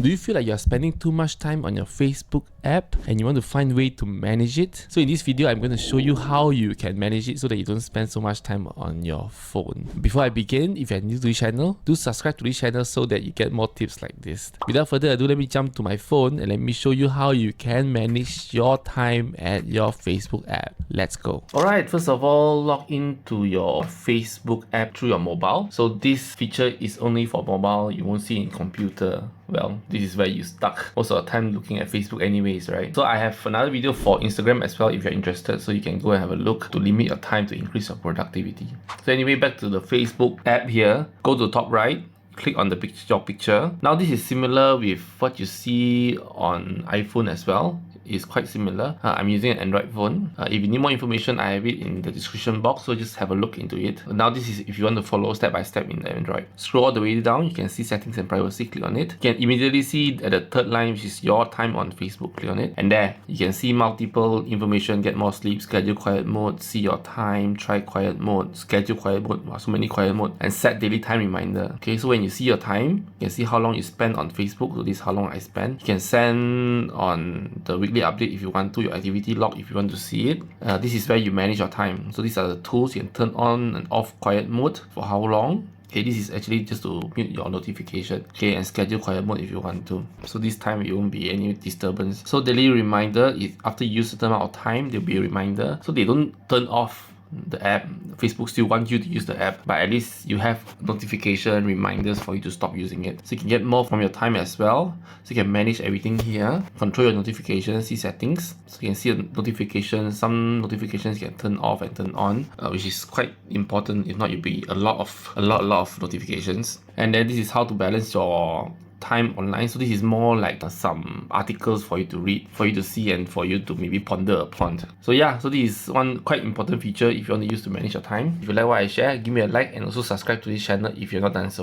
Do you feel like you're spending too much time on your Facebook app and you want to find a way to manage it? So in this video, I'm going to show you how you can manage it so that you don't spend so much time on your phone. Before I begin, if you're new to this channel, do subscribe to this channel so that you get more tips like this. Without further ado, let me jump to my phone and let me show you how you can manage your time at your Facebook app. Let's go. Alright, first of all, log into your Facebook app through your mobile. So this feature is only for mobile, you won't see in computer. Well, this is where you stuck most of the time looking at Facebook anyways, right? So I have another video for Instagram as well if you're interested, so you can go and have a look to limit your time to increase your productivity. So anyway, back to the Facebook app here. Go to the top right, click on the your picture. Now this is similar with what you see on iPhone as well. Is quite similar. I'm using an Android phone. If you need more information, I have it in the description box, so just have a look into it. Now this is if you want to follow step by step in the Android. Scroll all the way down, you can see settings and privacy, click on it. You can immediately see at the third line, which is your time on Facebook, click on it. And there, you can see multiple information, get more sleep, schedule quiet mode, see your time, try quiet mode, schedule quiet mode, wow, so many quiet mode, and set daily time reminder. Okay, so when you see your time, you can see how long you spend on Facebook, so this is how long I spend. You can send on the weekly update if you want to, your activity log if you want to see it. This is where you manage your time. So these are the tools. You can turn on and off quiet mode for how long. Okay, this is actually just to mute your notification. Okay, and schedule quiet mode if you want to. So this time it won't be any disturbance. So daily reminder is after you use a certain amount of time, there'll be a reminder. So they don't turn off the app. Facebook still wants you to use the app, but at least you have notification reminders for you to stop using it. So you can get more from your time as well. So you can manage everything here, control your notifications, see settings. So you can see a notification. Some notifications you can turn off and turn on, which is quite important. If not, you'll be a lot of notifications. And then this is how to balance your time online. So this is more like some articles for you to read, for you to see, and for you to maybe ponder upon. So yeah, so this is one quite important feature if you want to use to manage your time. If you like what I share, give me a like and also subscribe to this channel if you're not done so.